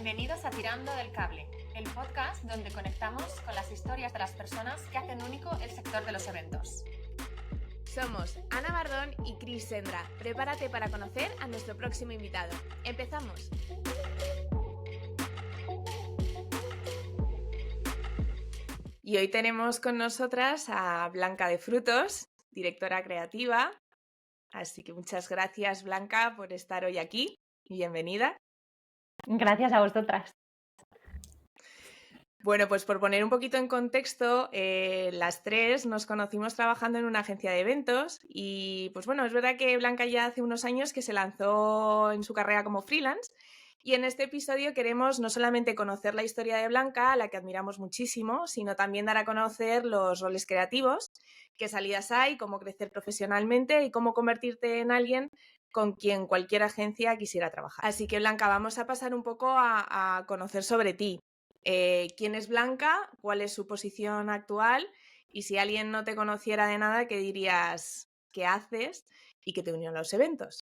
Bienvenidos a Tirando del Cable, el podcast donde conectamos con las historias de las personas que hacen único el sector de los eventos. Somos Ana Bardón y Cris Sendra. Prepárate para conocer a nuestro próximo invitado. ¡Empezamos! Y hoy tenemos con nosotras a Blanca de Frutos, directora creativa. Así que muchas gracias, Blanca, por estar hoy aquí. Bienvenida. Gracias a vosotras. Bueno, pues por poner un poquito en contexto, las tres nos conocimos trabajando en una agencia de eventos y pues bueno, es verdad que Blanca ya hace unos años que se lanzó en su carrera como freelance y en este episodio queremos no solamente conocer la historia de Blanca, a la que admiramos muchísimo, sino también dar a conocer los roles creativos, qué salidas hay, cómo crecer profesionalmente y cómo convertirte en alguien con quien cualquier agencia quisiera trabajar. Así que Blanca, vamos a pasar un poco a conocer sobre ti. ¿Quién es Blanca? ¿Cuál es su posición actual? Y si alguien no te conociera de nada, ¿qué dirías que haces y qué te unió a los eventos?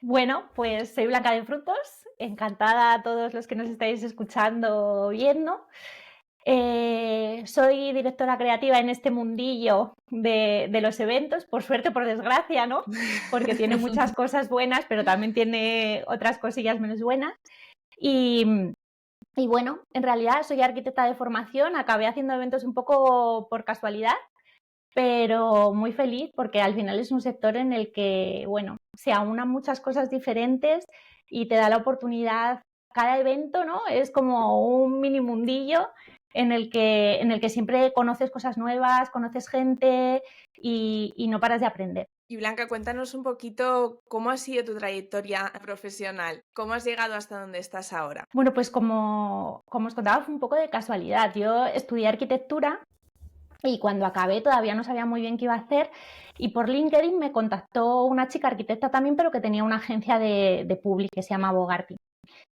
Bueno, pues soy Blanca de Frutos, encantada a todos los que nos estáis escuchando o viendo. Soy directora creativa en este mundillo de los eventos, por suerte, por desgracia, ¿no? Porque tiene muchas cosas buenas, pero también tiene otras cosillas menos buenas. Y bueno, en realidad soy arquitecta de formación, acabé haciendo eventos un poco por casualidad, pero muy feliz porque al final es un sector en el que, bueno, se aunan muchas cosas diferentes y te da la oportunidad, cada evento, ¿no? Es como un mini mundillo en el que siempre conoces cosas nuevas, conoces gente y no paras de aprender. Y Blanca, cuéntanos un poquito cómo ha sido tu trayectoria profesional, cómo has llegado hasta donde estás ahora. Bueno, pues como os contaba, fue un poco de casualidad. Yo estudié arquitectura y cuando acabé todavía no sabía muy bien qué iba a hacer y por LinkedIn me contactó una chica arquitecta también, pero que tenía una agencia de public que se llama Bogarty.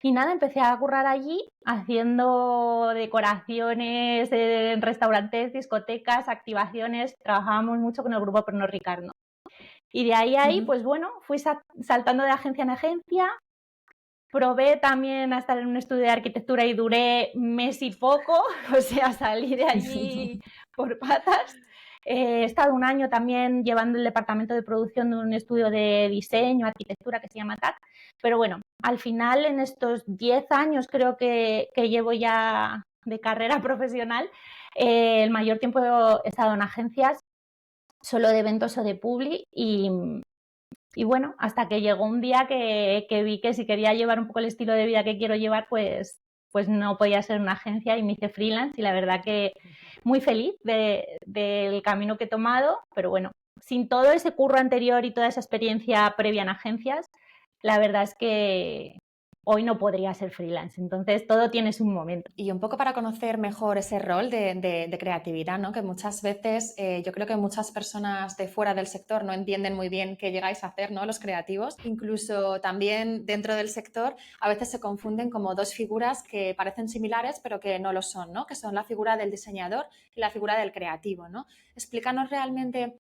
Y nada, empecé a currar allí haciendo decoraciones en restaurantes, discotecas, activaciones. Trabajábamos mucho con el grupo Pernod Ricard, ¿no? Y de ahí, pues bueno, fui saltando de agencia en agencia. Probé también a estar en un estudio de arquitectura y duré mes y poco, o sea, salí de allí por patas. He estado un año también llevando el departamento de producción de un estudio de diseño, arquitectura que se llama TAC. Pero bueno, al final en estos 10 años creo que llevo ya de carrera profesional, el mayor tiempo he estado en agencias solo de eventos o de publi y bueno, hasta que llegó un día que vi que si quería llevar un poco el estilo de vida que quiero llevar, pues no podía ser una agencia y me hice freelance y la verdad que muy feliz del camino que he tomado, pero bueno, sin todo ese curro anterior y toda esa experiencia previa en agencias, la verdad es que hoy no podría ser freelance, entonces todo tiene su momento. Y un poco para conocer mejor ese rol de creatividad, ¿no? Que muchas veces yo creo que muchas personas de fuera del sector no entienden muy bien qué llegáis a hacer, ¿no? Los creativos. Incluso también dentro del sector a veces se confunden como dos figuras que parecen similares pero que no lo son, ¿no? Que son la figura del diseñador y la figura del creativo, ¿no? Explícanos realmente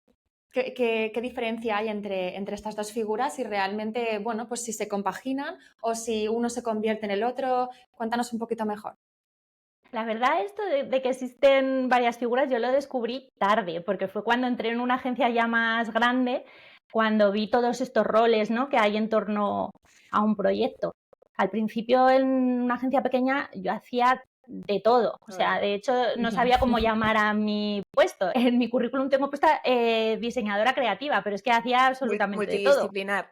¿qué diferencia hay entre estas dos figuras y realmente, bueno, pues si se compaginan o si uno se convierte en el otro? Cuéntanos un poquito mejor. La verdad, esto de que existen varias figuras, yo lo descubrí tarde, porque fue cuando entré en una agencia ya más grande, cuando vi todos estos roles, ¿no?, que hay en torno a un proyecto. Al principio, en una agencia pequeña, yo hacía de todo. O sea, de hecho, no sabía cómo llamar a mi puesto. En mi currículum tengo puesta diseñadora creativa, pero es que hacía absolutamente de todo. Multidisciplinar.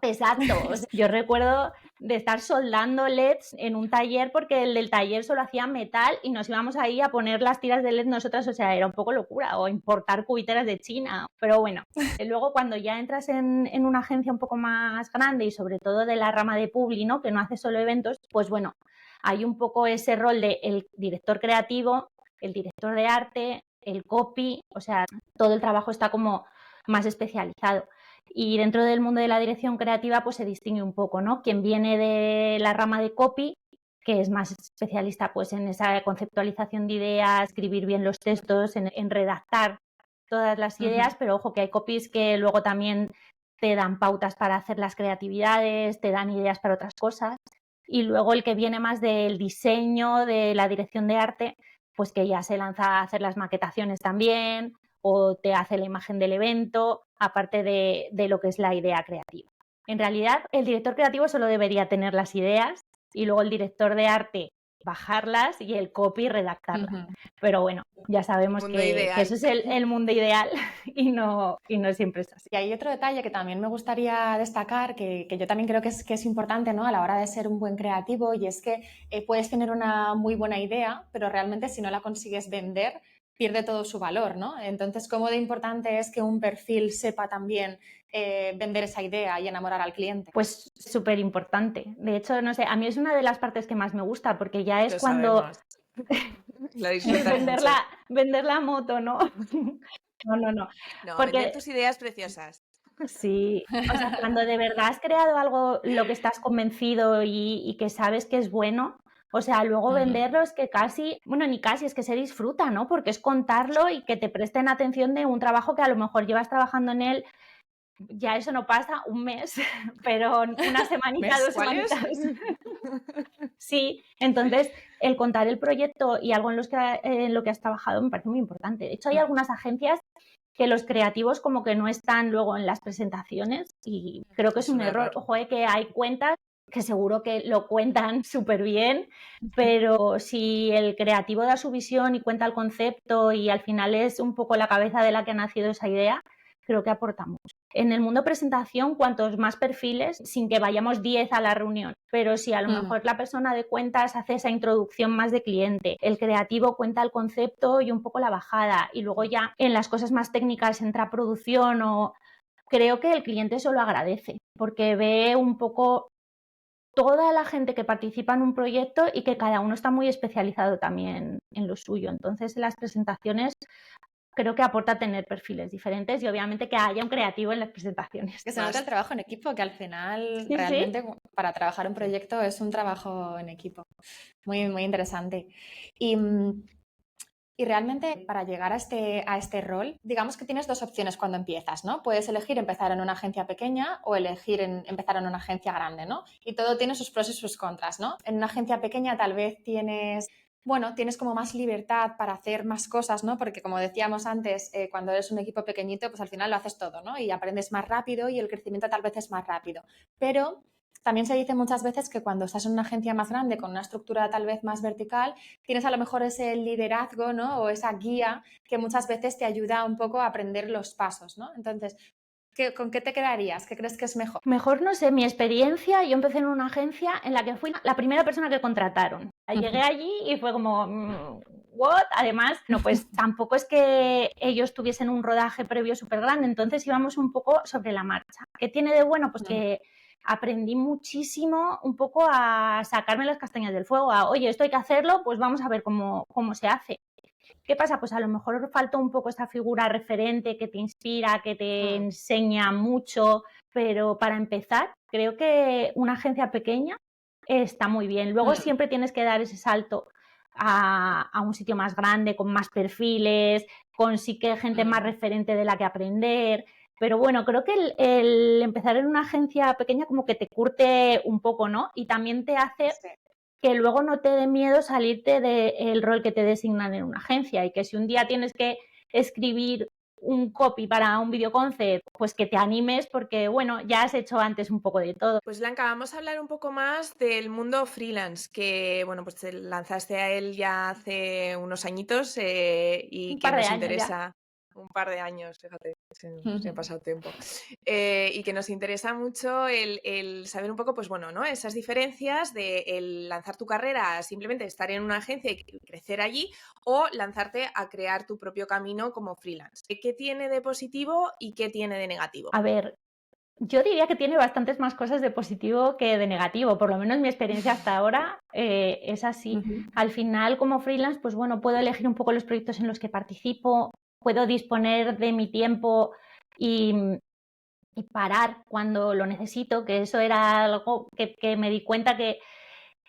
Exacto. O sea, yo recuerdo de estar soldando LEDs en un taller porque el del taller solo hacía metal y nos íbamos ahí a poner las tiras de LED nosotras, o sea, era un poco locura, o importar cubiteras de China, pero bueno. Luego cuando ya entras en una agencia un poco más grande y sobre todo de la rama de publi, ¿no?, que no hace solo eventos, pues bueno, hay un poco ese rol de el director creativo, el director de arte, el copy, o sea, todo el trabajo está como más especializado. Y dentro del mundo de la dirección creativa pues se distingue un poco, ¿no? Quien viene de la rama de copy, que es más especialista pues en esa conceptualización de ideas, escribir bien los textos, en redactar todas las ideas, pero ojo que hay copies que luego también te dan pautas para hacer las creatividades, te dan ideas para otras cosas. y luego el que viene más del diseño, de la dirección de arte, pues que ya se lanza a hacer las maquetaciones también o te hace la imagen del evento, aparte de lo que es la idea creativa. En realidad, el director creativo solo debería tener las ideas y luego el director de arte bajarlas y el copy redactarlas. Ujú. Pero bueno, ya sabemos Mundo que ideal. eso es el mundo ideal y no siempre es así. Y hay otro detalle que también me gustaría destacar, que yo también creo que es importante, ¿no?, a la hora de ser un buen creativo, y es que puedes tener una muy buena idea, pero realmente si no la consigues vender, pierde todo su valor, ¿no? Entonces, ¿cómo de importante es que un perfil sepa también vender esa idea y enamorar al cliente? Pues súper importante. De hecho, no sé, a mí es una de las partes que más me gusta, porque ya es Lo cuando sabemos. Lo disfrutas vender mucho. vender la moto, ¿no? No. No, vender Porque tus ideas preciosas. sí, o sea, cuando de verdad has creado algo lo que estás convencido y que sabes que es bueno, o sea, luego Ujú. venderlo es que casi, bueno, ni casi, es que se disfruta, ¿no? Porque es contarlo y que te presten atención de un trabajo que a lo mejor llevas trabajando en él, ya eso no pasa un mes, pero una semanita, ¿Ves? 2 ¿Cuál es? semanitas. Sí, entonces el contar el proyecto y algo en lo que has trabajado me parece muy importante. De hecho, hay algunas agencias que los creativos como que no están luego en las presentaciones y creo que es Es un un error. error. Ojo, que hay cuentas que seguro que lo cuentan súper bien, pero si el creativo da su visión y cuenta el concepto y al final es un poco la cabeza de la que ha nacido esa idea, creo que aporta mucho. En el mundo presentación, cuantos más perfiles, sin que vayamos 10 a la reunión, pero si a lo mejor la persona de cuentas hace esa introducción más de cliente, el creativo cuenta el concepto y un poco la bajada, y luego ya en las cosas más técnicas entra producción, o creo que el cliente eso lo agradece, porque ve un poco toda la gente que participa en un proyecto y que cada uno está muy especializado también en lo suyo. Entonces, en las presentaciones creo que aporta tener perfiles diferentes y obviamente que haya un creativo en las presentaciones. Que se nota el Más. trabajo en equipo, que al final Sí, sí. realmente para trabajar un proyecto es un trabajo en equipo. Muy, muy interesante. Y, y realmente para llegar a este rol, digamos que tienes dos opciones cuando empiezas, ¿no? Puedes elegir empezar en una agencia pequeña o elegir empezar en una agencia grande, ¿no? Y todo tiene sus pros y sus contras, ¿no? En una agencia pequeña tal vez tienes como más libertad para hacer más cosas, ¿no? Porque como decíamos antes, cuando eres un equipo pequeñito, pues al final lo haces todo, ¿no? Y aprendes más rápido y el crecimiento tal vez es más rápido. Pero también se dice muchas veces que cuando estás en una agencia más grande, con una estructura tal vez más vertical, tienes a lo mejor ese liderazgo, ¿no?, o esa guía que muchas veces te ayuda un poco a aprender los pasos, ¿no? Entonces, ¿con qué te quedarías? ¿Qué crees que es mejor? Mejor no sé, mi experiencia, yo empecé en una agencia en la que fui la primera persona que contrataron. Llegué allí y fue como, ¿what? Además, no, pues tampoco es que ellos tuviesen un rodaje previo súper grande, entonces íbamos un poco sobre la marcha. ¿Qué tiene de bueno? Pues que aprendí muchísimo un poco a sacarme las castañas del fuego, oye, esto hay que hacerlo, pues vamos a ver cómo se hace. ¿Qué pasa? Pues a lo mejor falta un poco esta figura referente que te inspira, que te enseña mucho, pero para empezar, creo que una agencia pequeña está muy bien. Luego siempre tienes que dar ese salto a un sitio más grande, con más perfiles, con sí que gente más referente de la que aprender. Pero bueno, creo que el empezar en una agencia pequeña como que te curte un poco, ¿no? Y también te hace Sí. que luego no te dé miedo salirte del rol que te designan en una agencia y que si un día tienes que escribir un copy para un videoconcept, pues que te animes porque, bueno, ya has hecho antes un poco de todo. Pues Blanca, vamos a hablar un poco más del mundo freelance, que bueno, pues te lanzaste a él ya hace unos añitos y Un que par de nos años ya. interesa un par de años, fíjate, se ha pasado tiempo. Y que nos interesa mucho el saber un poco, pues bueno, ¿no? Esas diferencias de el lanzar tu carrera, simplemente estar en una agencia y crecer allí, o lanzarte a crear tu propio camino como freelance. ¿Qué tiene de positivo y qué tiene de negativo? A ver, yo diría que tiene bastantes más cosas de positivo que de negativo, por lo menos mi experiencia hasta ahora es así. Al final, como freelance, pues bueno, puedo elegir un poco los proyectos en los que participo, puedo disponer de mi tiempo y parar cuando lo necesito, que eso era algo que me di cuenta que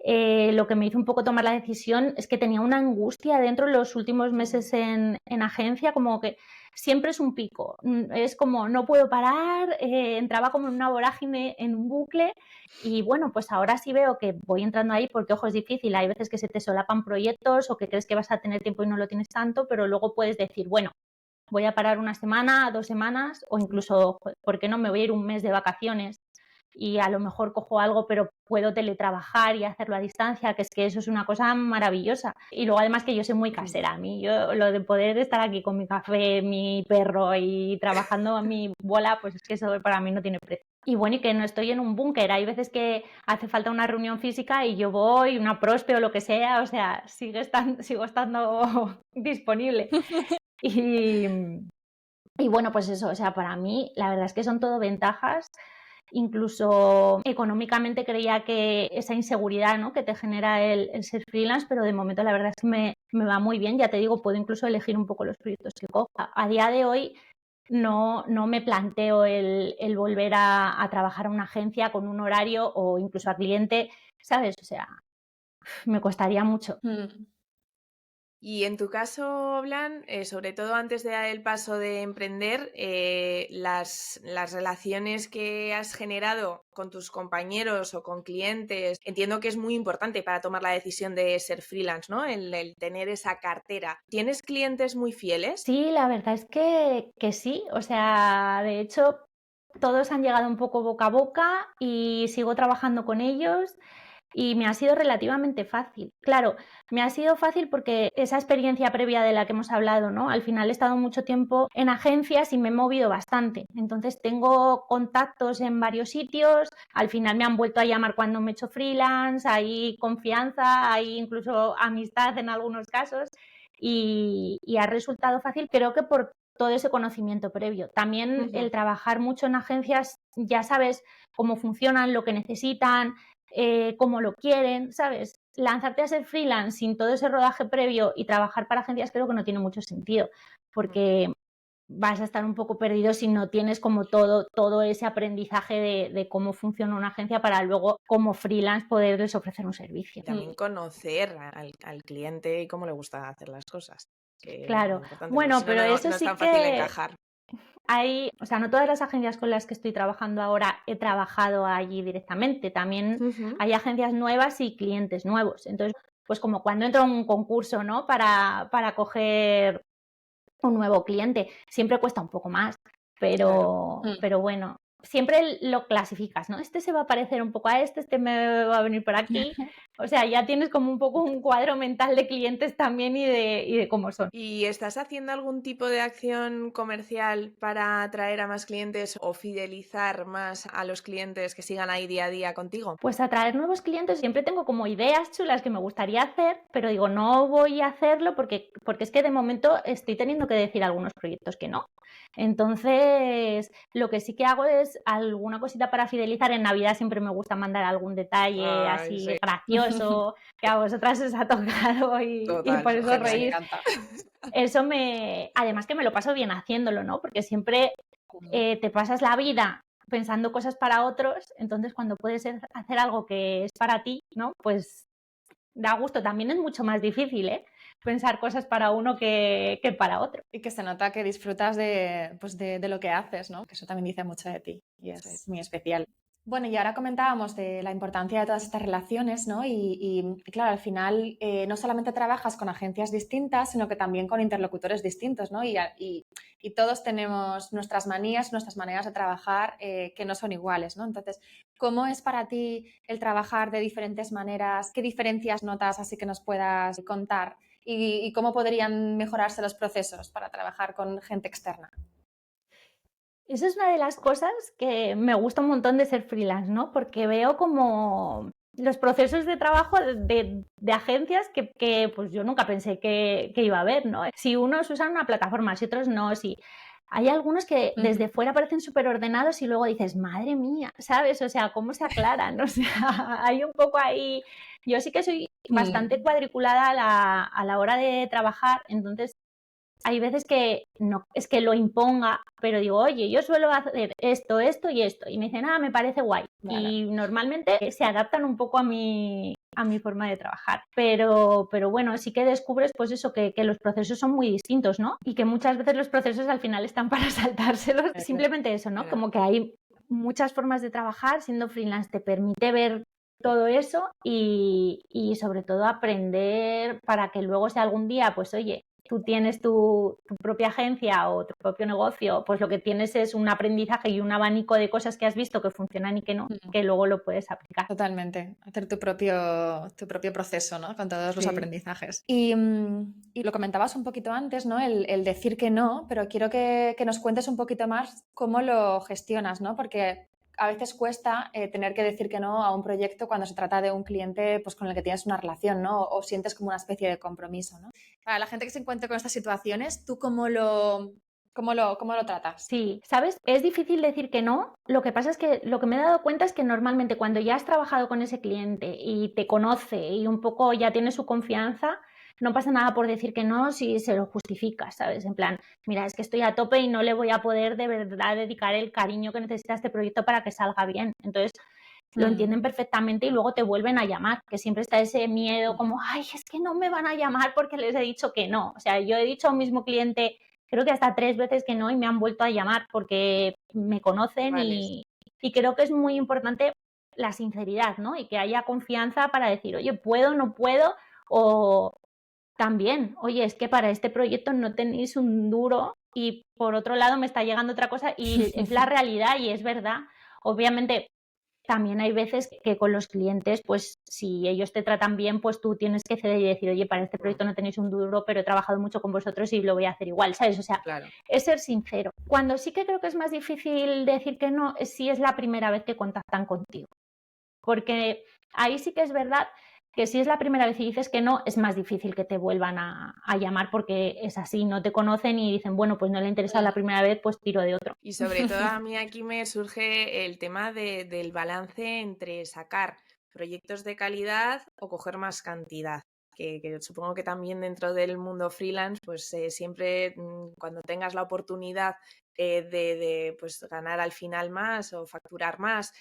lo que me hizo un poco tomar la decisión es que tenía una angustia dentro los últimos meses en agencia, como que siempre es un pico, es como no puedo parar, entraba como en una vorágine, en un bucle, y bueno, pues ahora sí veo que voy entrando ahí porque, ojo, es difícil, hay veces que se te solapan proyectos o que crees que vas a tener tiempo y no lo tienes tanto, pero luego puedes decir, bueno, voy a parar una semana, 2 semanas o incluso, ¿por qué no me voy a ir un mes de vacaciones? Y a lo mejor cojo algo, pero puedo teletrabajar y hacerlo a distancia, que es que eso es una cosa maravillosa. Y luego además que yo soy muy casera, a mí yo lo de poder estar aquí con mi café, mi perro y trabajando a mi bola, pues es que eso para mí no tiene precio. Y bueno, y que no estoy en un búnker, hay veces que hace falta una reunión física y yo voy, una prospe o lo que sea, o sea, sigo estando disponible. Y, y bueno, pues eso, o sea, para mí la verdad es que son todo ventajas. Incluso económicamente creía que esa inseguridad, ¿no?, que te genera el ser freelance, pero de momento la verdad es que me va muy bien. Ya te digo, puedo incluso elegir un poco los proyectos que coja. A día de hoy no me planteo el volver a trabajar a una agencia con un horario o incluso a cliente, ¿sabes? O sea, me costaría mucho. Y en tu caso, Blan, sobre todo antes de dar el paso de emprender, las relaciones que has generado con tus compañeros o con clientes, entiendo que es muy importante para tomar la decisión de ser freelance, ¿no? El tener esa cartera. ¿Tienes clientes muy fieles? Sí, la verdad es que sí. O sea, de hecho, todos han llegado un poco boca a boca y sigo trabajando con ellos. Y me ha sido relativamente fácil. Claro, me ha sido fácil porque esa experiencia previa de la que hemos hablado, ¿no? Al final he estado mucho tiempo en agencias y me he movido bastante. Entonces tengo contactos en varios sitios, al final me han vuelto a llamar cuando me he hecho freelance, hay confianza, hay incluso amistad en algunos casos y ha resultado fácil, creo que por todo ese conocimiento previo. También el trabajar mucho en agencias, ya sabes cómo funcionan, lo que necesitan, cómo lo quieren, ¿sabes? Lanzarte a ser freelance sin todo ese rodaje previo y trabajar para agencias creo que no tiene mucho sentido, porque vas a estar un poco perdido si no tienes como todo ese aprendizaje de cómo funciona una agencia para luego como freelance poderles ofrecer un servicio. Y también conocer al cliente y cómo le gusta hacer las cosas. Que Claro, es importante, bueno, si no, pero eso no es sí tan fácil que encajar. o sea, no todas las agencias con las que estoy trabajando ahora he trabajado allí directamente. También hay agencias nuevas y clientes nuevos. Entonces, pues como cuando entro a un concurso, ¿no? Para coger un nuevo cliente, siempre cuesta un poco más, pero bueno, siempre lo clasificas, ¿no? Este se va a parecer un poco a este me va a venir por aquí. O sea, ya tienes como un poco un cuadro mental de clientes también y de cómo son. ¿Y estás haciendo algún tipo de acción comercial para atraer a más clientes o fidelizar más a los clientes que sigan ahí día a día contigo? Pues atraer nuevos clientes, siempre tengo como ideas chulas que me gustaría hacer, pero digo, no voy a hacerlo porque es que de momento estoy teniendo que decir a algunos proyectos que no. Entonces, lo que sí que hago es alguna cosita para fidelizar. En Navidad siempre me gusta mandar algún detalle así gracioso que a vosotras os ha tocado y por eso Nos reís. encanta. Eso además que me lo paso bien haciéndolo, ¿no? Porque siempre te pasas la vida pensando cosas para otros, entonces cuando puedes hacer algo que es para ti, ¿no? Pues da gusto. También es mucho más difícil, ¿eh? Pensar cosas para uno que para otro. Y que se nota que disfrutas pues de lo que haces, ¿no? Que eso también dice mucho de ti y es muy especial. Bueno, y ahora comentábamos de la importancia de todas estas relaciones, ¿no? Y claro, al final no solamente trabajas con agencias distintas, sino que también con interlocutores distintos, ¿no? Y todos tenemos nuestras manías, nuestras maneras de trabajar que no son iguales, ¿no? Entonces, ¿cómo es para ti el trabajar de diferentes maneras? ¿Qué diferencias notas así que nos puedas contar? ¿Y cómo podrían mejorarse los procesos para trabajar con gente externa? Esa es una de las cosas que me gusta un montón de ser freelance, ¿no? Porque veo como los procesos de trabajo de agencias que pues yo nunca pensé que iba a haber, ¿no? Si unos usan una plataforma, si otros no, si hay algunos que desde fuera parecen súper ordenados y luego dices, madre mía, ¿sabes? O sea, ¿cómo se aclaran? O sea, hay un poco ahí. Yo sí que soy bastante cuadriculada a la hora de trabajar, entonces hay veces que no es que lo imponga, pero digo, oye, yo suelo hacer esto y esto, y me dicen, me parece guay. Vale. Y normalmente se adaptan un poco a mi mi forma de trabajar. Pero bueno, sí que descubres pues eso, que los procesos son muy distintos, ¿no? Y que muchas veces los procesos al final están para saltárselos. Simplemente eso, ¿no? Como que hay muchas formas de trabajar, siendo freelance te permite ver todo eso y sobre todo aprender para que luego si algún día, pues oye, tú tienes tu propia agencia o tu propio negocio, pues lo que tienes es un aprendizaje y un abanico de cosas que has visto que funcionan y que no, que luego lo puedes aplicar. Totalmente, hacer tu propio proceso, ¿no? Con todos los Sí. aprendizajes. Y lo comentabas un poquito antes, ¿no? El decir que no, pero quiero que nos cuentes un poquito más cómo lo gestionas, ¿no? Porque a veces cuesta tener que decir que no a un proyecto cuando se trata de un cliente pues, con el que tienes una relación, ¿no? O sientes como una especie de compromiso, ¿no? Para la gente que se encuentre con estas situaciones, ¿tú cómo lo tratas? Sí, ¿sabes? Es difícil decir que no. Lo que pasa es que lo que me he dado cuenta es que normalmente cuando ya has trabajado con ese cliente y te conoce y un poco ya tiene su confianza, no pasa nada por decir que no si se lo justificas, ¿sabes? En plan, mira, es que estoy a tope y no le voy a poder de verdad dedicar el cariño que necesita este proyecto para que salga bien. Entonces, lo entienden perfectamente y luego te vuelven a llamar, que siempre está ese miedo como, ay, es que no me van a llamar porque les he dicho que no. O sea, yo he dicho a un mismo cliente, creo que hasta 3 veces que no y me han vuelto a llamar porque me conocen y creo que es muy importante la sinceridad, ¿no? Y que haya confianza para decir, oye, puedo, no puedo, o también, oye, es que para este proyecto no tenéis un duro y por otro lado me está llegando otra cosa y es la realidad y es verdad. Obviamente también hay veces que con los clientes, pues si ellos te tratan bien, pues tú tienes que ceder y decir, oye, para este proyecto no tenéis un duro, pero he trabajado mucho con vosotros y lo voy a hacer igual, ¿sabes? O sea, es ser sincero. Cuando sí que creo que es más difícil decir que no, es si es la primera vez que contactan contigo. Porque ahí sí que es verdad que si es la primera vez y dices que no, es más difícil que te vuelvan a llamar porque es así, no te conocen y dicen, bueno, pues no le interesa la primera vez, pues tiro de otro. Y sobre todo a mí aquí me surge el tema del balance entre sacar proyectos de calidad o coger más cantidad. Que supongo que también dentro del mundo freelance, pues siempre cuando tengas la oportunidad de pues, ganar al final más o facturar más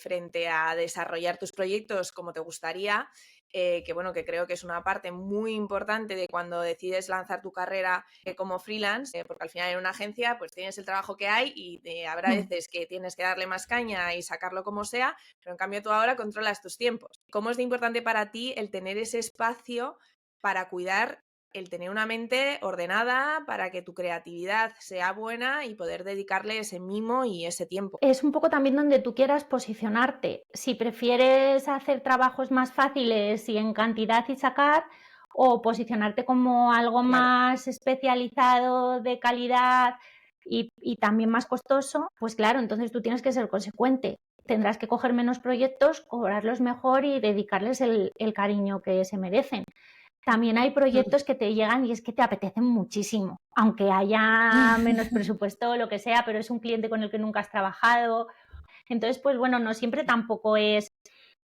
frente a desarrollar tus proyectos como te gustaría, que bueno, que creo que es una parte muy importante de cuando decides lanzar tu carrera como freelance, porque al final en una agencia pues tienes el trabajo que hay y habrá veces que tienes que darle más caña y sacarlo como sea, pero en cambio tú ahora controlas tus tiempos. ¿Cómo es de importante para ti el tener ese espacio para cuidar, el tener una mente ordenada para que tu creatividad sea buena y poder dedicarle ese mimo y ese tiempo? Es un poco también donde tú quieras posicionarte. Si prefieres hacer trabajos más fáciles y en cantidad y sacar, o posicionarte como algo más especializado, de calidad y también más costoso, pues claro, entonces tú tienes que ser consecuente. Tendrás que coger menos proyectos, cobrarlos mejor y dedicarles el cariño que se merecen. También hay proyectos que te llegan y es que te apetecen muchísimo, aunque haya menos presupuesto o lo que sea, pero es un cliente con el que nunca has trabajado. Entonces, pues bueno, no siempre tampoco es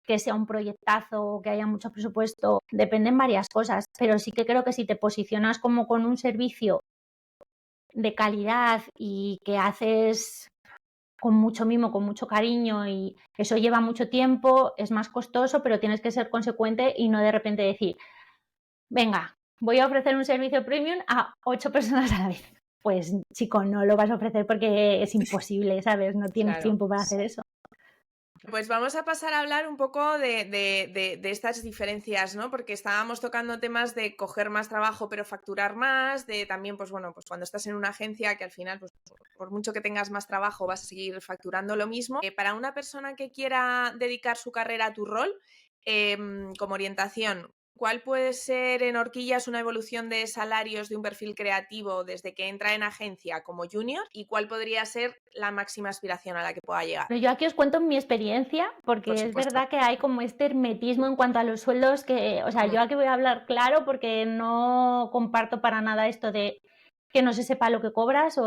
que sea un proyectazo o que haya mucho presupuesto, dependen varias cosas, pero sí que creo que si te posicionas como con un servicio de calidad y que haces con mucho mimo, con mucho cariño y eso lleva mucho tiempo, es más costoso, pero tienes que ser consecuente y no de repente decir, venga, voy a ofrecer un servicio premium a 8 personas a la vez. Pues chico, no lo vas a ofrecer porque es imposible, ¿sabes? No tienes tiempo para hacer eso. Pues vamos a pasar a hablar un poco de estas diferencias, ¿no? Porque estábamos tocando temas de coger más trabajo pero facturar más, de también, pues bueno, pues cuando estás en una agencia que al final, pues por mucho que tengas más trabajo vas a seguir facturando lo mismo. Para una persona que quiera dedicar su carrera a tu rol, como orientación, ¿cuál puede ser en horquillas una evolución de salarios de un perfil creativo desde que entra en agencia como junior? ¿Y cuál podría ser la máxima aspiración a la que pueda llegar? Pero yo aquí os cuento mi experiencia, porque es verdad que hay como este hermetismo en cuanto a los sueldos que, o sea, yo aquí voy a hablar claro porque no comparto para nada esto de que no se sepa lo que cobras.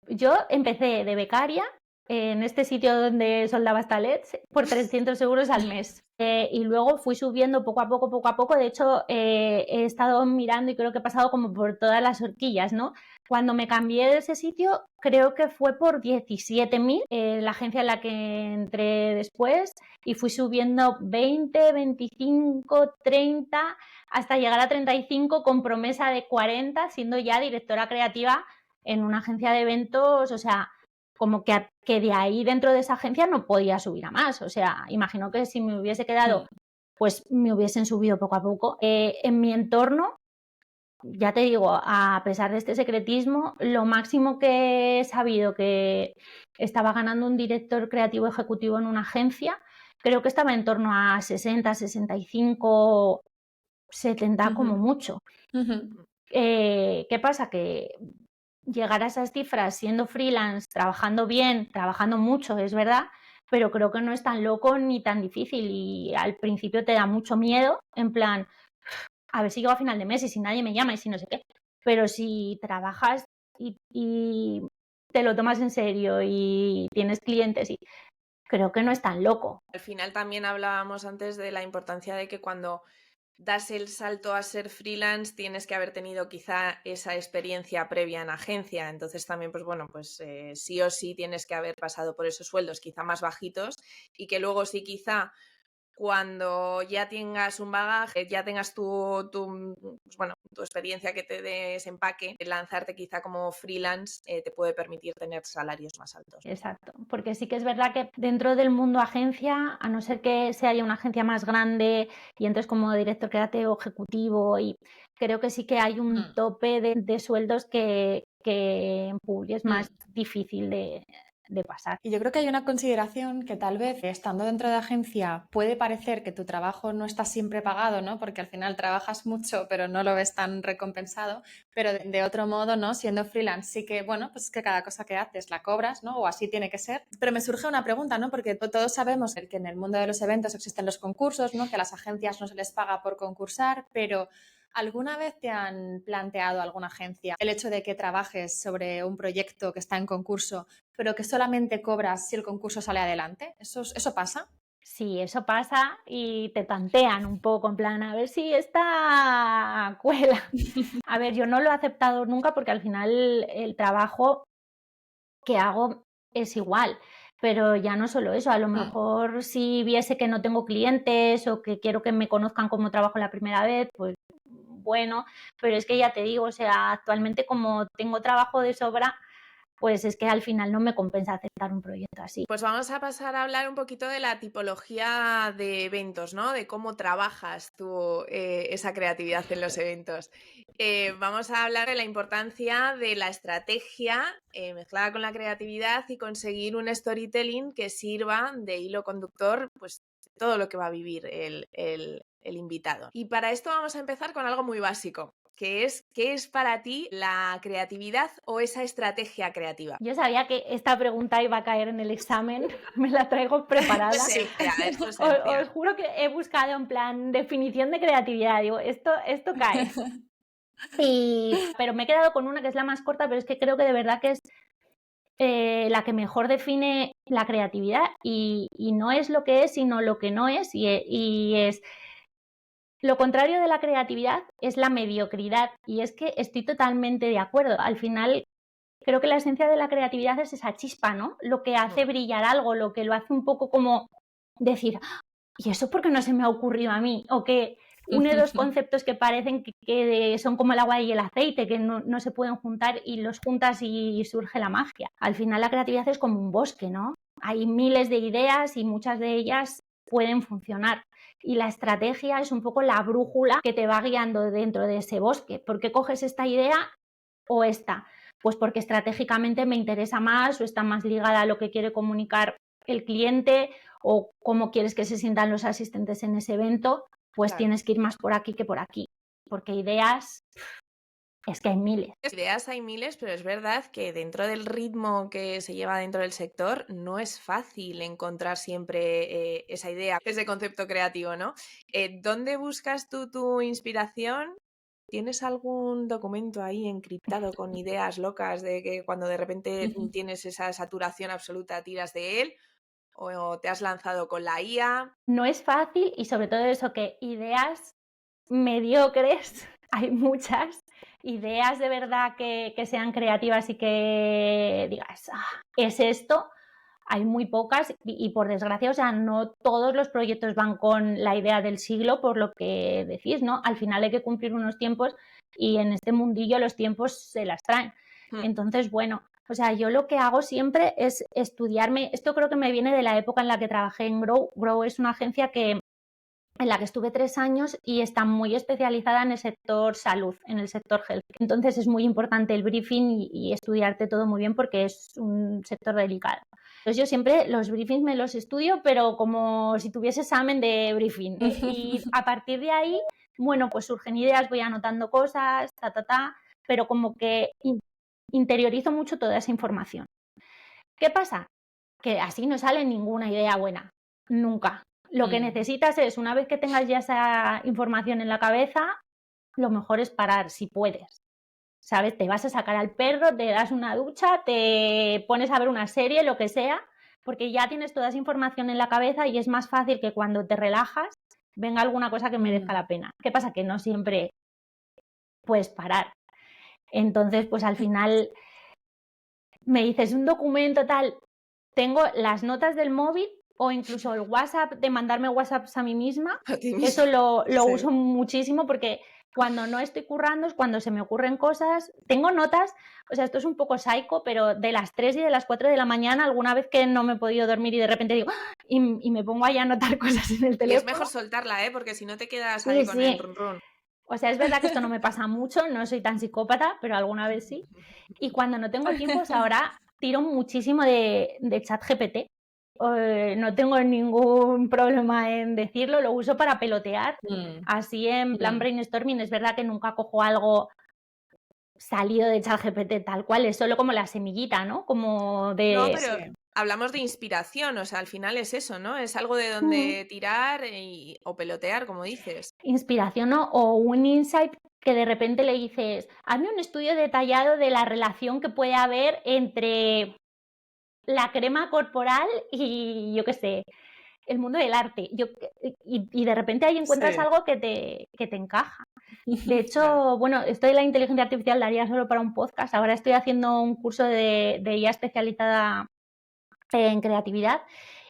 Yo empecé de becaria en este sitio donde soldaba stalets por 300 euros al mes. Y luego fui subiendo poco a poco. De hecho, he estado mirando y creo que he pasado como por todas las horquillas, ¿no? Cuando me cambié de ese sitio, creo que fue por 17.000, la agencia en la que entré después, y fui subiendo 20, 25, 30, hasta llegar a 35 con promesa de 40, siendo ya directora creativa en una agencia de eventos. O sea, como que de ahí dentro de esa agencia no podía subir a más. O sea, imagino que si me hubiese quedado, pues me hubiesen subido poco a poco. En mi entorno, ya te digo, a pesar de este secretismo, lo máximo que he sabido que estaba ganando un director creativo ejecutivo en una agencia, creo que estaba en torno a 60, 65, 70 como mucho. ¿Qué pasa? Que llegar a esas cifras siendo freelance, trabajando bien, trabajando mucho, es verdad, pero creo que no es tan loco ni tan difícil, y al principio te da mucho miedo, en plan, a ver si llego a final de mes y si nadie me llama y si no sé qué. Pero si trabajas y te lo tomas en serio y tienes clientes, y creo que no es tan loco. Al final también hablábamos antes de la importancia de que cuando das el salto a ser freelance tienes que haber tenido quizá esa experiencia previa en agencia. Entonces también, pues bueno, pues sí o sí tienes que haber pasado por esos sueldos quizá más bajitos, y que luego sí quizá cuando ya tengas un bagaje, ya tengas pues bueno, tu experiencia que te desempaque, lanzarte quizá como freelance te puede permitir tener salarios más altos. Exacto, porque sí que es verdad que dentro del mundo agencia, a no ser que se haya una agencia más grande y entonces como director creativo ejecutivo, y creo que sí que hay un tope de sueldos que en Publi es más difícil de pasar. Y yo creo que hay una consideración que tal vez estando dentro de agencia puede parecer que tu trabajo no está siempre pagado, ¿no? Porque al final trabajas mucho pero no lo ves tan recompensado, pero de otro modo, ¿no? Siendo freelance sí que, bueno, pues que cada cosa que haces la cobras, ¿no? O así tiene que ser. Pero me surge una pregunta, ¿no? Porque todos sabemos que en el mundo de los eventos existen los concursos, ¿no? Que a las agencias no se les paga por concursar, pero ¿alguna vez te han planteado alguna agencia el hecho de que trabajes sobre un proyecto que está en concurso, pero que solamente cobras si el concurso sale adelante? ¿Eso pasa? Sí, eso pasa y te tantean un poco, en plan, a ver si esta cuela. A ver, yo no lo he aceptado nunca porque al final el trabajo que hago es igual, pero ya no solo eso, a lo mejor si viese que no tengo clientes o que quiero que me conozcan como trabajo la primera vez, pues bueno, pero es que ya te digo, o sea, actualmente como tengo trabajo de sobra, pues es que al final no me compensa aceptar un proyecto así. Pues vamos a pasar a hablar un poquito de la tipología de eventos, ¿no? De cómo trabajas tú esa creatividad en los eventos. Vamos a hablar de la importancia de la estrategia mezclada con la creatividad y conseguir un storytelling que sirva de hilo conductor, pues todo lo que va a vivir el invitado. Y para esto vamos a empezar con algo muy básico. ¿Qué es para ti la creatividad o esa estrategia creativa? Yo sabía que esta pregunta iba a caer en el examen, me la traigo preparada. Esto es os juro que he buscado en plan definición de creatividad, digo, esto cae. Pero me he quedado con una que es la más corta, pero es que creo que de verdad que es la que mejor define la creatividad, y no es lo que es, sino lo que no es, y es lo contrario de la creatividad es la mediocridad, y es que estoy totalmente de acuerdo. Al final creo que la esencia de la creatividad es esa chispa, ¿no? Lo que hace brillar algo, lo que lo hace un poco como decir, ¿y eso por qué no se me ha ocurrido a mí? O que une dos conceptos que parecen que son como el agua y el aceite, que no se pueden juntar, y los juntas y surge la magia. Al final la creatividad es como un bosque, ¿no? Hay miles de ideas y muchas de ellas pueden funcionar. Y la estrategia es un poco la brújula que te va guiando dentro de ese bosque. ¿Por qué coges esta idea o esta? Pues porque estratégicamente me interesa más o está más ligada a lo que quiere comunicar el cliente o cómo quieres que se sientan los asistentes en ese evento, pues claro, tienes que ir más por aquí que por aquí, porque ideas es que hay miles. Ideas hay miles, pero es verdad que dentro del ritmo que se lleva dentro del sector no es fácil encontrar siempre esa idea, ese concepto creativo, ¿no? ¿Dónde buscas tú tu inspiración ¿Tienes algún documento ahí encriptado con ideas locas de que cuando de repente tienes esa saturación absoluta tiras de él? ¿O te has lanzado con la IA? No es fácil y sobre todo eso, que ideas mediocres, hay muchas. Ideas de verdad que sean creativas y que digas, es esto, hay muy pocas y por desgracia, o sea, no todos los proyectos van con la idea del siglo, por lo que decís, ¿no? Al final hay que cumplir unos tiempos y en este mundillo los tiempos se las traen. Entonces, bueno, o sea, yo lo que hago siempre es estudiarme, esto creo que me viene de la época en la que trabajé en Grow. Grow es una agencia en la que estuve 3 años y está muy especializada en el sector salud, en el sector health. Entonces es muy importante el briefing y estudiarte todo muy bien porque es un sector delicado. Entonces yo siempre los briefings me los estudio, pero como si tuviese examen de briefing. Y a partir de ahí, bueno, pues surgen ideas, voy anotando cosas, pero como que interiorizo mucho toda esa información. ¿Qué pasa? Que así no sale ninguna idea buena, nunca. Lo que necesitas es, una vez que tengas ya esa información en la cabeza, lo mejor es parar, si puedes. ¿Sabes? Te vas a sacar al perro, te das una ducha, te pones a ver una serie, lo que sea, porque ya tienes toda esa información en la cabeza y es más fácil que cuando te relajas venga alguna cosa que merezca la pena. ¿Qué pasa? Que no siempre puedes parar. Entonces, pues al final me dices un documento tal, tengo las notas del móvil o incluso el WhatsApp, de mandarme WhatsApps a mí misma. Eso lo uso muchísimo porque cuando no estoy currando es cuando se me ocurren cosas. Tengo notas, o sea, esto es un poco psycho, pero de las 3 y de las 4 de la mañana, alguna vez que no me he podido dormir y de repente digo, y me pongo ahí a anotar cosas en el teléfono. Y es mejor soltarla, porque si no te quedas ahí con el run run. O sea, es verdad que esto no me pasa mucho, no soy tan psicópata, pero alguna vez sí. Y cuando no tengo tiempo, pues ahora tiro muchísimo de ChatGPT. No tengo ningún problema en decirlo, lo uso para pelotear. Así en plan brainstorming, es verdad que nunca cojo algo salido de ChatGPT tal cual, es solo como la semillita, ¿no? Como de... No, pero hablamos de inspiración, o sea, al final es eso, ¿no? Es algo de donde tirar o pelotear, como dices. Inspiración, ¿no? O un insight que de repente le dices, hazme un estudio detallado de la relación que puede haber entre la crema corporal y, yo qué sé, el mundo del arte. Y de repente ahí encuentras algo que te encaja. De hecho, bueno, esto de la inteligencia artificial daría solo para un podcast. Ahora estoy haciendo un curso de IA especializada en creatividad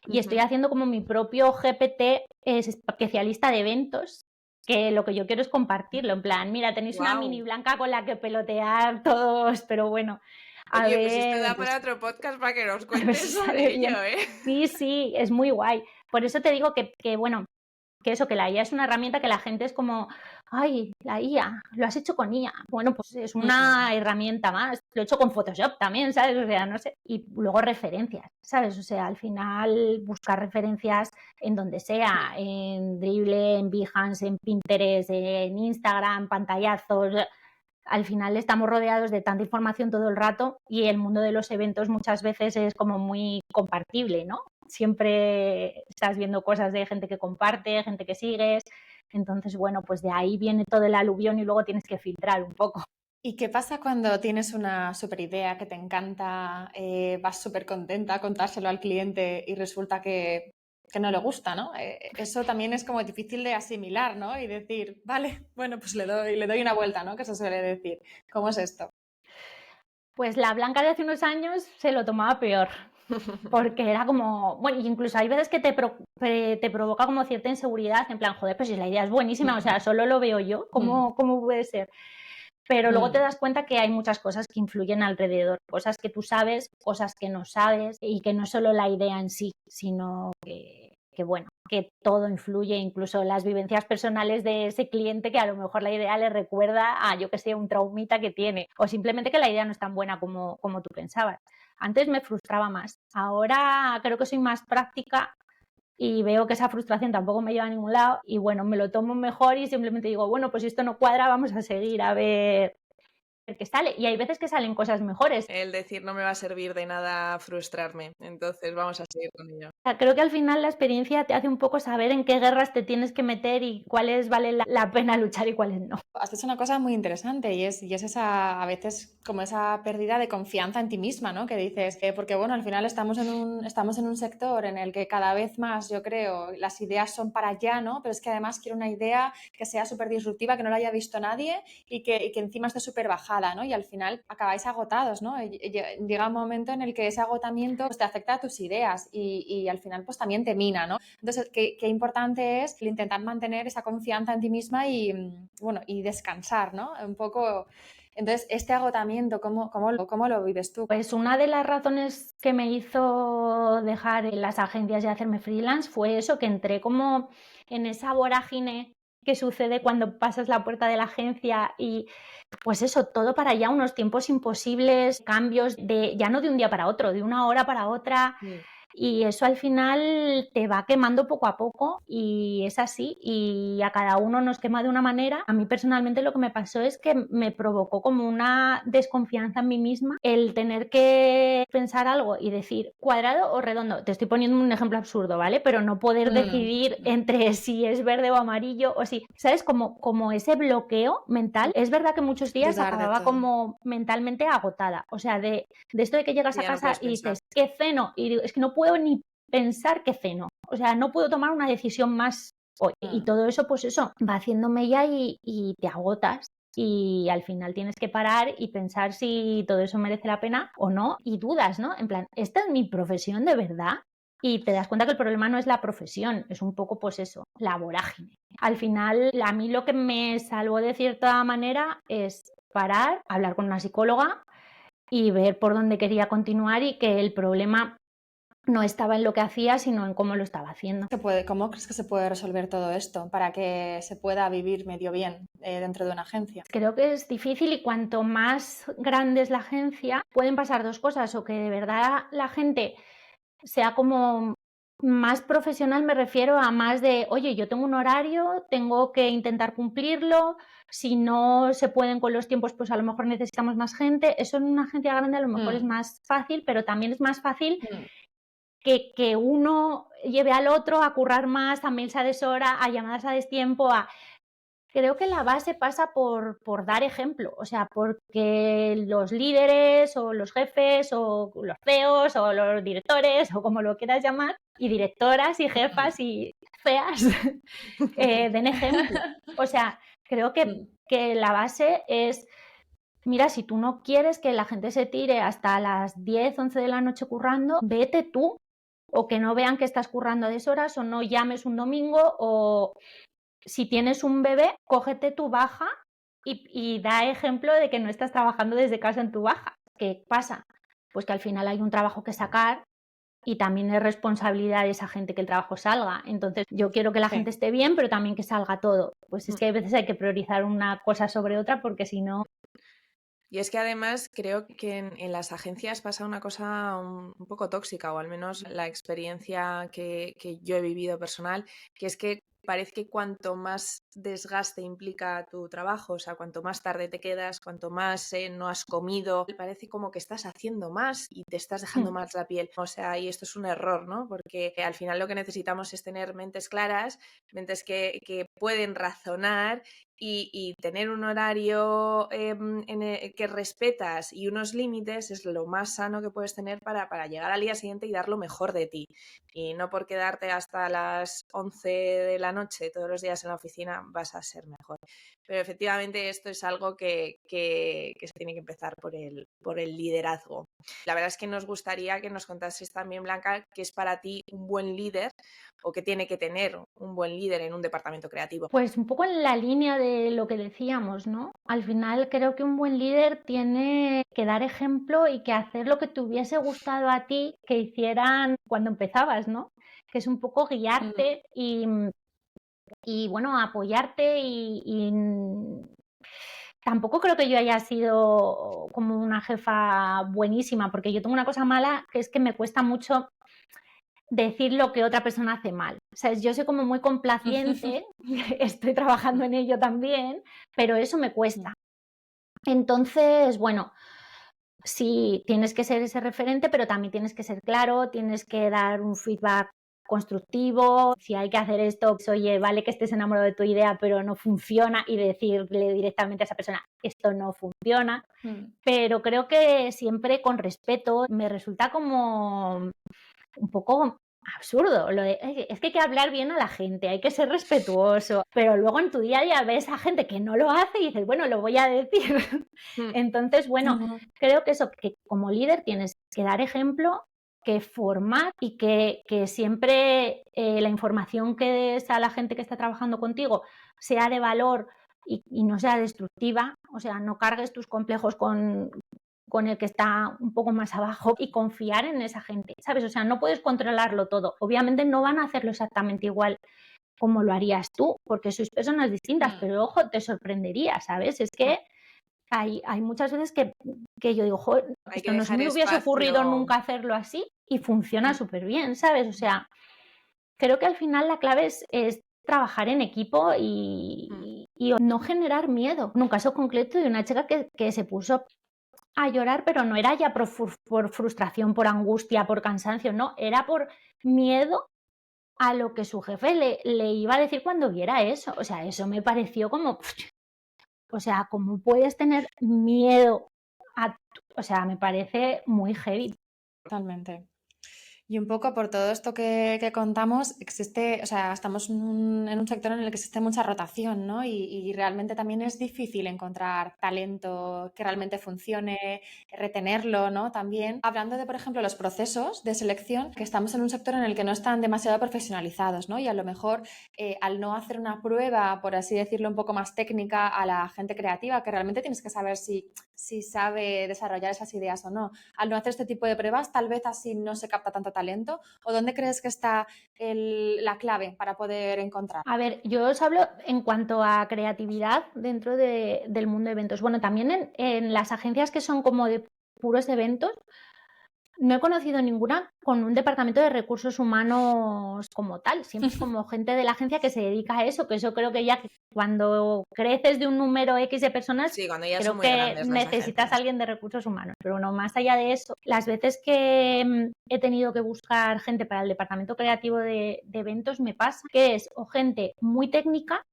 y estoy haciendo como mi propio GPT especialista de eventos, que lo que yo quiero es compartirlo, en plan, mira, tenéis una mini Blanca con la que pelotear todos, pero bueno. Oye, pues esto da para otro podcast para que nos cuentes sobre ello, Sí, es muy guay. Por eso te digo que bueno, que eso, que la IA es una herramienta que la gente es como, ay, la IA, lo has hecho con IA. Bueno, pues es una herramienta más. Lo he hecho con Photoshop también, ¿sabes? O sea, no sé. Y luego referencias, ¿sabes? O sea, al final buscar referencias en donde sea, en Dribbble, en Behance, en Pinterest, en Instagram, pantallazos. Al final estamos rodeados de tanta información todo el rato y el mundo de los eventos muchas veces es como muy compartible, ¿no? Siempre estás viendo cosas de gente que comparte, gente que sigues. Entonces, bueno, pues de ahí viene todo el aluvión y luego tienes que filtrar un poco. ¿Y qué pasa cuando tienes una super idea que te encanta, vas súper contenta a contárselo al cliente y resulta que no le gusta, ¿no? Eso también es como difícil de asimilar, ¿no? Y decir, vale, bueno, pues le doy una vuelta, ¿no? Que se suele decir. ¿Cómo es esto? Pues la Blanca de hace unos años se lo tomaba peor, porque era como, bueno, incluso hay veces que te provoca como cierta inseguridad, en plan, joder, pues si la idea es buenísima, o sea, solo lo veo yo, ¿cómo puede ser? Pero luego te das cuenta que hay muchas cosas que influyen alrededor, cosas que tú sabes, cosas que no sabes y que no es solo la idea en sí, sino que bueno, que todo influye, incluso las vivencias personales de ese cliente que a lo mejor la idea le recuerda a, yo que sé, un traumita que tiene o simplemente que la idea no es tan buena como tú pensabas. Antes me frustraba más, ahora creo que soy más práctica y veo que esa frustración tampoco me lleva a ningún lado y bueno, me lo tomo mejor y simplemente digo, bueno, pues si esto no cuadra, vamos a seguir a ver que sale. Y hay veces que salen cosas mejores. El decir no me va a servir de nada frustrarme, entonces vamos a seguir con ello. O sea, creo que al final la experiencia te hace un poco saber en qué guerras te tienes que meter y cuáles vale la pena luchar y cuáles no. Has dicho una cosa muy interesante y es esa, a veces, como esa pérdida de confianza en ti misma, ¿no? Que dices, porque bueno, al final estamos en un sector en el que cada vez más, yo creo, las ideas son para allá, ¿no? Pero es que además quiero una idea que sea súper disruptiva, que no la haya visto nadie y que encima esté súper bajada, ¿no? Y al final acabáis agotados, ¿no? Llega un momento en el que ese agotamiento pues, te afecta a tus ideas y al final pues también te mina, ¿no? Entonces, qué importante es el intentar mantener esa confianza en ti misma y, bueno, y descansar, ¿no? Un poco. Entonces, este agotamiento, ¿cómo lo vives tú? Pues una de las razones que me hizo dejar las agencias y hacerme freelance fue eso, que entré como en esa vorágine que sucede cuando pasas la puerta de la agencia y pues eso, todo para allá, unos tiempos imposibles, cambios ya no de un día para otro, de una hora para otra. Y eso al final te va quemando poco a poco y es así y a cada uno nos quema de una manera. A mí personalmente lo que me pasó es que me provocó como una desconfianza en mí misma el tener que pensar algo y decir cuadrado o redondo. Te estoy poniendo un ejemplo absurdo, ¿vale? Pero no poder decidir entre si es verde o amarillo o si, ¿sabes? Como ese bloqueo mental. Es verdad que muchos días acababa como mentalmente agotada. O sea, de esto de que llegas a casa y dices, ¿qué ceno? Y digo, es que no puedo ni pensar qué ceno. O sea, no puedo tomar una decisión más hoy. Y todo eso, pues eso, va haciéndome ya y te agotas. Y al final tienes que parar y pensar si todo eso merece la pena o no. Y dudas, ¿no? En plan, ¿esta es mi profesión de verdad? Y te das cuenta que el problema no es la profesión, es un poco, pues eso, la vorágine. Al final, a mí lo que me salvó de cierta manera es parar, hablar con una psicóloga y ver por dónde quería continuar y que el problema no estaba en lo que hacía, sino en cómo lo estaba haciendo. ¿Cómo crees que se puede resolver todo esto para que se pueda vivir medio bien dentro de una agencia? Creo que es difícil y cuanto más grande es la agencia, pueden pasar dos cosas, o que de verdad la gente sea como más profesional, me refiero a más de, oye, yo tengo un horario, tengo que intentar cumplirlo, si no se pueden con los tiempos, pues a lo mejor necesitamos más gente. Eso en una agencia grande a lo mejor es más fácil, pero también es más fácil que uno lleve al otro a currar más, a mails a deshora, a llamadas a destiempo, Creo que la base pasa por dar ejemplo, o sea, porque los líderes o los jefes o los CEOs o los directores o como lo quieras llamar, y directoras y jefas y feas, den ejemplo. O sea, creo que la base es, mira, si tú no quieres que la gente se tire hasta las 10, 11 de la noche currando, vete tú, o que no vean que estás currando a deshoras, o no llames un domingo, o si tienes un bebé, cógete tu baja y da ejemplo de que no estás trabajando desde casa en tu baja. ¿Qué pasa? Pues que al final hay un trabajo que sacar y también es responsabilidad de esa gente que el trabajo salga. Entonces, yo quiero que la gente esté bien, pero también que salga todo. Pues es que a veces hay que priorizar una cosa sobre otra porque si no... Y es que además creo que en las agencias pasa una cosa un poco tóxica, o al menos la experiencia que yo he vivido personal, que es que parece que cuanto más desgaste implica tu trabajo, o sea, cuanto más tarde te quedas, cuanto más no has comido, parece como que estás haciendo más y te estás dejando más la piel. O sea, y esto es un error, ¿no? Porque al final lo que necesitamos es tener mentes claras, mentes que pueden razonar y tener un horario que respetas y unos límites es lo más sano que puedes tener para llegar al día siguiente y dar lo mejor de ti. Y no por quedarte hasta las 11 de la noche todos los días en la oficina vas a ser mejor. Pero efectivamente esto es algo que se tiene que empezar por el liderazgo. La verdad es que nos gustaría que nos contases también, Blanca, qué es para ti un buen líder o qué tiene que tener un buen líder en un departamento creativo. Pues un poco en la línea de lo que decíamos, ¿no? Al final creo que un buen líder tiene que dar ejemplo y que hacer lo que te hubiese gustado a ti que hicieran cuando empezabas, ¿no? Que es un poco guiarte y bueno, apoyarte y tampoco creo que yo haya sido como una jefa buenísima, porque yo tengo una cosa mala que es que me cuesta mucho decir lo que otra persona hace mal. O sea, yo soy como muy complaciente, estoy trabajando en ello también, pero eso me cuesta. Entonces, bueno, sí, tienes que ser ese referente, pero también tienes que ser claro, tienes que dar un feedback constructivo. Si hay que hacer esto, pues oye, vale que estés enamorado de tu idea, pero no funciona, y decirle directamente a esa persona, esto no funciona. Pero creo que siempre con respeto. Me resulta como un poco absurdo lo de, es que hay que hablar bien a la gente, hay que ser respetuoso, pero luego en tu día a día ves a gente que no lo hace y dices, bueno, lo voy a decir. Entonces, bueno, creo que eso, que como líder tienes que dar ejemplo, que formar, y que siempre la información que des a la gente que está trabajando contigo sea de valor y no sea destructiva. O sea, no cargues tus complejos con el que está un poco más abajo, y confiar en esa gente, ¿sabes? O sea, no puedes controlarlo todo. Obviamente no van a hacerlo exactamente igual como lo harías tú, porque sois personas distintas, pero ojo, te sorprendería, ¿sabes? Es que hay muchas veces que yo digo, joder, Hay esto que no se dejar me hubiese ocurrido espacio. nunca hacerlo así, y funciona súper bien, ¿sabes? O sea, creo que al final la clave es trabajar en equipo y no generar miedo. En un caso concreto de una chica que se puso a llorar, pero no era ya por frustración, por angustia, por cansancio, no, era por miedo a lo que su jefe le iba a decir cuando viera eso. O sea, eso me pareció como, o sea, ¿cómo puedes tener miedo o sea, me parece muy heavy. Totalmente. Y un poco por todo esto que contamos, existe, o sea, estamos en un sector en el que existe mucha rotación, ¿no? Y realmente también es difícil encontrar talento que realmente funcione, retenerlo, ¿no? También, hablando de, por ejemplo, los procesos de selección, que estamos en un sector en el que no están demasiado profesionalizados, ¿no? Y a lo mejor al no hacer una prueba, por así decirlo, un poco más técnica a la gente creativa, que realmente tienes que saber si sabe desarrollar esas ideas o no. Al no hacer este tipo de pruebas, tal vez así no se capta tanto talento. ¿O dónde crees que está la clave para poder encontrar? A ver, yo os hablo en cuanto a creatividad dentro del mundo de eventos. Bueno, también en las agencias que son como de puros eventos, no he conocido ninguna con un departamento de recursos humanos como tal, siempre es como gente de la agencia que se dedica a eso, que eso creo que ya cuando creces de un número X de personas, Sí, cuando ya son creo muy que grandes las necesitas a agencias. alguien de recursos humanos. Pero bueno, más allá de eso, las veces que he tenido que buscar gente para el departamento creativo de eventos, me pasa que es o gente muy técnica,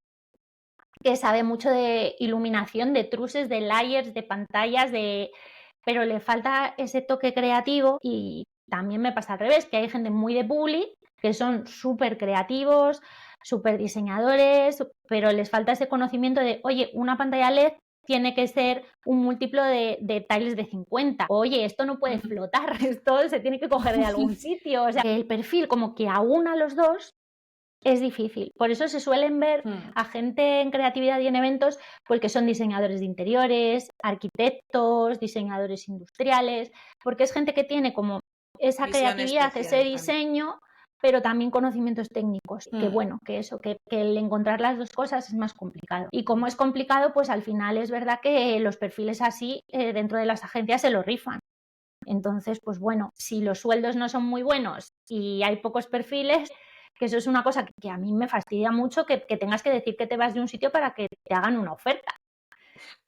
que sabe mucho de iluminación, de truses, de layers, de pantallas, pero le falta ese toque creativo. Y también me pasa al revés, que hay gente muy de publi, que son súper creativos, súper diseñadores, pero les falta ese conocimiento de, oye, una pantalla LED tiene que ser un múltiplo de tiles de 50. Oye, esto no puede flotar, esto se tiene que coger de algún sitio. O sea, que el perfil como que aúna los dos es difícil. Por eso se suelen ver a gente en creatividad y en eventos, porque son diseñadores de interiores, arquitectos, diseñadores industriales, porque es gente que tiene como esa Visión creatividad, ese especial. diseño, pero también conocimientos técnicos. Que bueno, que eso, que el encontrar las dos cosas es más complicado. Y como es complicado, pues al final es verdad que los perfiles así dentro de las agencias se lo rifan. Entonces, pues bueno, si los sueldos no son muy buenos y hay pocos perfiles, que eso es una cosa que a mí me fastidia mucho, que tengas que decir que te vas de un sitio para que te hagan una oferta.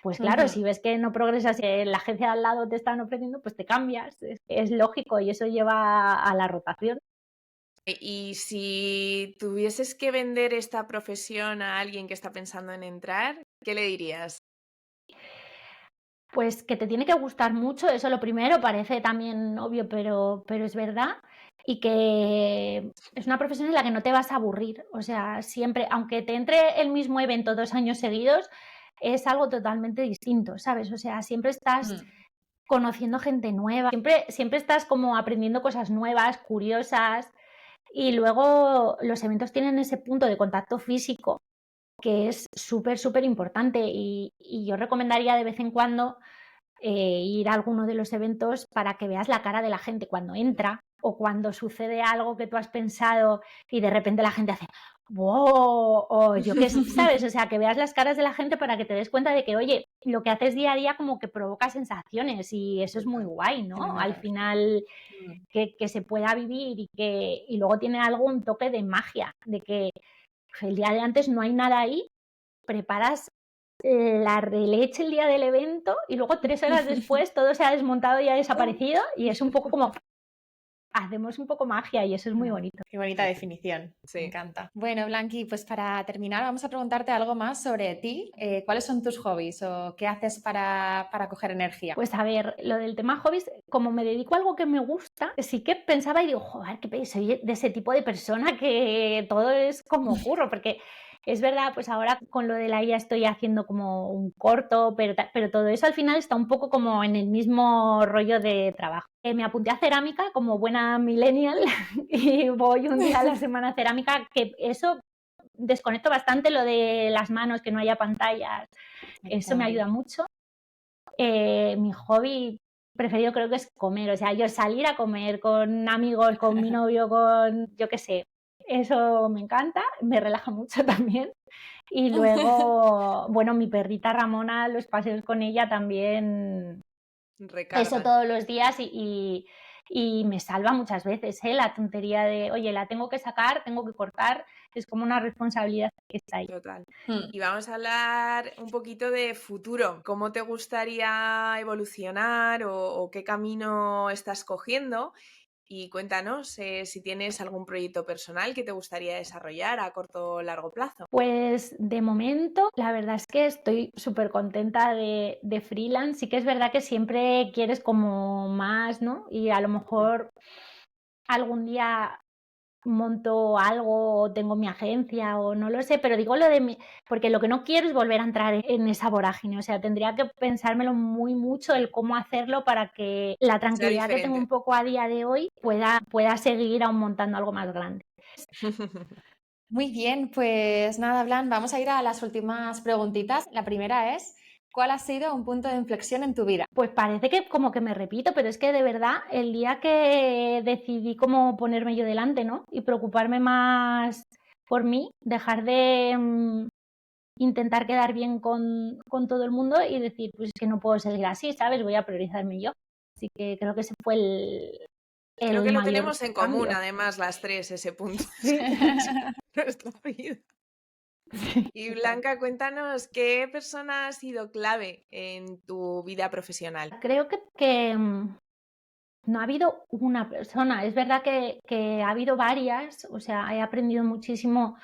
Pues claro, si ves que no progresas y en la agencia de al lado te están ofreciendo, pues te cambias. Es lógico, y eso lleva a la rotación. Y si tuvieses que vender esta profesión a alguien que está pensando en entrar, ¿qué le dirías? Pues que te tiene que gustar mucho, eso lo primero, parece también obvio, pero es verdad. Y que es una profesión en la que no te vas a aburrir. O sea, siempre, aunque te entre el mismo evento 2 años seguidos, es algo totalmente distinto, ¿sabes? O sea, siempre estás conociendo gente nueva, siempre estás como aprendiendo cosas nuevas, curiosas. Y luego los eventos tienen ese punto de contacto físico que es súper, súper importante. Y yo recomendaría de vez en cuando ir a alguno de los eventos para que veas la cara de la gente cuando entra, o cuando sucede algo que tú has pensado y de repente la gente hace ¡wow! O yo qué sé, ¿sabes? O sea, que veas las caras de la gente para que te des cuenta de que, oye, lo que haces día a día como que provoca sensaciones, y eso es muy guay, ¿no? Al final, que se pueda vivir y luego tiene algo, un toque de magia, de que el día de antes no hay nada ahí, preparas la releche el día del evento y luego 3 horas después todo se ha desmontado y ha desaparecido y es un poco como hacemos un poco magia y eso es muy bonito. Qué bonita definición, Sí. me encanta. Bueno, Blanqui, pues para terminar vamos a preguntarte algo más sobre ti. ¿Cuáles son tus hobbies o qué haces para coger energía? Pues a ver, lo del tema hobbies, como me dedico a algo que me gusta, sí que pensaba y digo, joder, que soy de ese tipo de persona que todo es como ocurre, porque es verdad, pues ahora con lo de la IA estoy haciendo como un corto, pero todo eso al final está un poco como en el mismo rollo de trabajo. Me apunté a cerámica como buena millennial y voy un día a la semana a cerámica, que eso desconecto bastante lo de las manos, que no haya pantallas, eso me ayuda mucho. Mi hobby preferido creo que es comer, o sea, yo salir a comer con amigos, con mi novio, con yo qué sé, eso me encanta, me relaja mucho también. Y luego, bueno, mi perrita Ramona, los paseos con ella también, eso Recargan. todos los días y me salva muchas veces, la tontería de, oye, la tengo que sacar, tengo que cortar, es como una responsabilidad que está ahí. Total. Y vamos a hablar un poquito de futuro. ¿Cómo te gustaría evolucionar o qué camino estás cogiendo? Y cuéntanos si tienes algún proyecto personal que te gustaría desarrollar a corto o largo plazo. Pues de momento, la verdad es que estoy súper contenta de freelance. Sí que es verdad que siempre quieres como más, ¿no? Y a lo mejor algún día monto algo o tengo mi agencia o no lo sé, pero digo lo de mi, porque lo que no quiero es volver a entrar en esa vorágine, o sea, tendría que pensármelo muy mucho el cómo hacerlo para que la tranquilidad que tengo un poco a día de hoy pueda seguir aún montando algo más grande. Muy bien, pues nada, Blan, vamos a ir a las últimas preguntitas. La primera es, ¿cuál ha sido un punto de inflexión en tu vida? Pues parece que como que me repito, pero es que de verdad el día que decidí cómo ponerme yo delante, ¿no? Y preocuparme más por mí, dejar de intentar quedar bien con todo el mundo y decir, pues es que no puedo seguir así, ¿sabes? Voy a priorizarme yo. Así que creo que ese fue Creo que lo mayor tenemos en cambio. común, además, las tres, ese punto. Sí. Nuestra vida. Y Blanca, cuéntanos, ¿qué persona ha sido clave en tu vida profesional? Creo que no ha habido una persona. Es verdad que ha habido varias, o sea, he aprendido muchísimo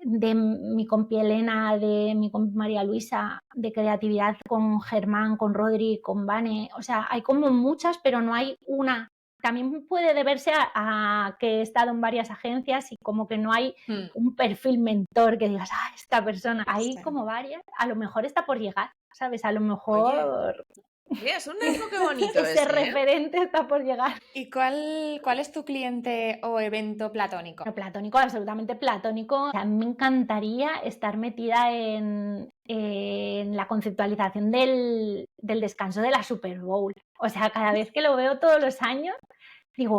de mi compi Elena, de mi compi María Luisa, de creatividad con Germán, con Rodri, con Vane. O sea, hay como muchas, pero no hay una. También puede deberse a que he estado en varias agencias y como que no hay un perfil mentor que digas, ah, esta persona. Hay como varias. A lo mejor está por llegar, ¿sabes? A lo mejor... Mira, es un enfoque bonito ese referente está por llegar. ¿Y cuál es tu cliente o evento platónico? No, platónico, absolutamente platónico. O sea, a mí me encantaría estar metida en la conceptualización del descanso de la Super Bowl. O sea, cada vez que lo veo todos los años, digo,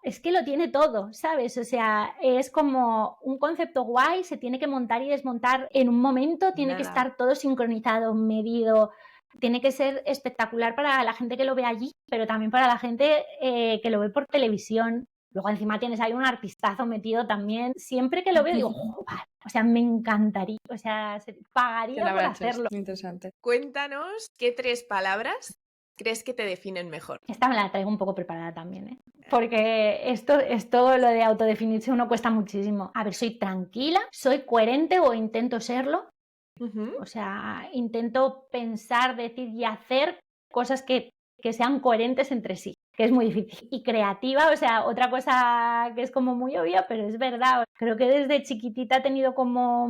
es que lo tiene todo, ¿sabes? O sea, es como un concepto guay, se tiene que montar y desmontar en un momento, tiene que estar todo sincronizado, medido. Tiene que ser espectacular para la gente que lo ve allí, pero también para la gente que lo ve por televisión. Luego encima tienes ahí un artistazo metido también. Siempre que lo veo digo, joder, o sea, me encantaría, o sea, pagaría por hacerlo. Interesante. Cuéntanos qué 3 palabras crees que te definen mejor. Esta me la traigo un poco preparada también, ¿eh? Porque esto lo de autodefinirse uno cuesta muchísimo. A ver, soy tranquila, soy coherente o intento serlo. O sea, intento pensar, decir y hacer cosas que sean coherentes entre sí, que es muy difícil. Y creativa, o sea, otra cosa que es como muy obvia, pero es verdad. Creo que desde chiquitita he tenido como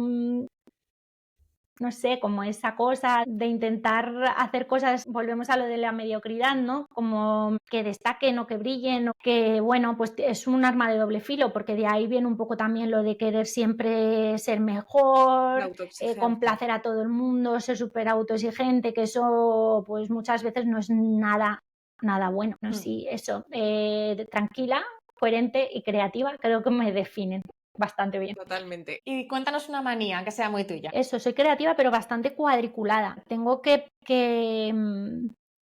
no sé, como esa cosa de intentar hacer cosas, volvemos a lo de la mediocridad, ¿no? Como que destaquen o que brillen, o que, bueno, pues es un arma de doble filo, porque de ahí viene un poco también lo de querer siempre ser mejor, complacer a todo el mundo, ser súper autoexigente, que eso, pues muchas veces no es nada bueno, ¿no? Sí, eso, tranquila, coherente y creativa, creo que me definen bastante bien. Totalmente. Y cuéntanos una manía que sea muy tuya. Eso, soy creativa pero bastante cuadriculada. Tengo que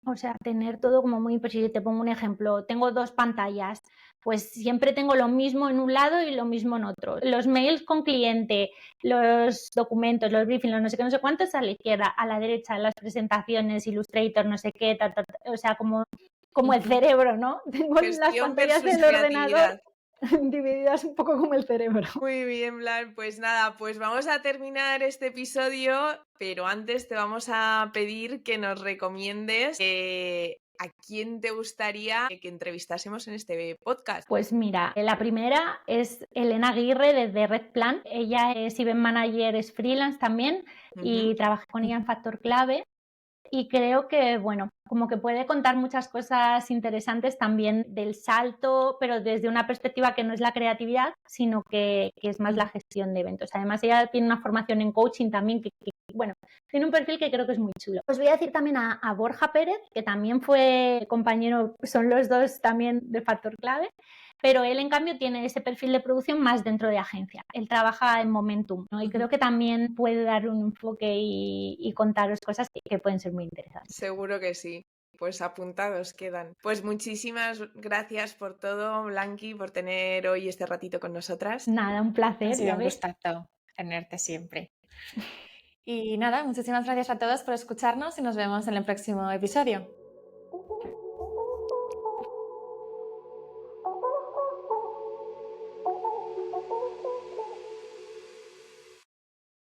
o sea, tener todo como muy imposible. Te pongo un ejemplo. Tengo 2 pantallas, pues siempre tengo lo mismo en un lado y lo mismo en otro. Los mails con cliente, los documentos, los briefings, los no sé qué, no sé cuántos a la izquierda, a la derecha, las presentaciones, Illustrator, no sé qué, o sea, como el cerebro, ¿no? Tengo las Gestión pantallas versus del ordenador creatividad. divididas un poco como el cerebro. Muy bien, Blan. Pues nada, pues vamos a terminar este episodio, pero antes te vamos a pedir que nos recomiendes a quién te gustaría que entrevistásemos en este podcast. Pues mira, la primera es Elena Aguirre de Red Plan. Ella es event manager, es freelance también y trabaja con ella en Factor Clave. Y creo que, bueno, como que puede contar muchas cosas interesantes también del salto, pero desde una perspectiva que no es la creatividad, sino que es más la gestión de eventos. Además, ella tiene una formación en coaching también bueno, tiene un perfil que creo que es muy chulo. Os voy a decir también a Borja Pérez, que también fue compañero, son los dos también de Factor Clave, pero él en cambio tiene ese perfil de producción más dentro de agencia. Él trabaja en Momentum, ¿no? Y creo que también puede dar un enfoque y contaros cosas que pueden ser muy interesantes. Seguro que sí. Pues apuntados quedan. Pues muchísimas gracias por todo, Blanqui, por tener hoy este ratito con nosotras. Nada, un placer. Ha sido un gustazo tenerte siempre. Y nada, muchísimas gracias a todos por escucharnos y nos vemos en el próximo episodio.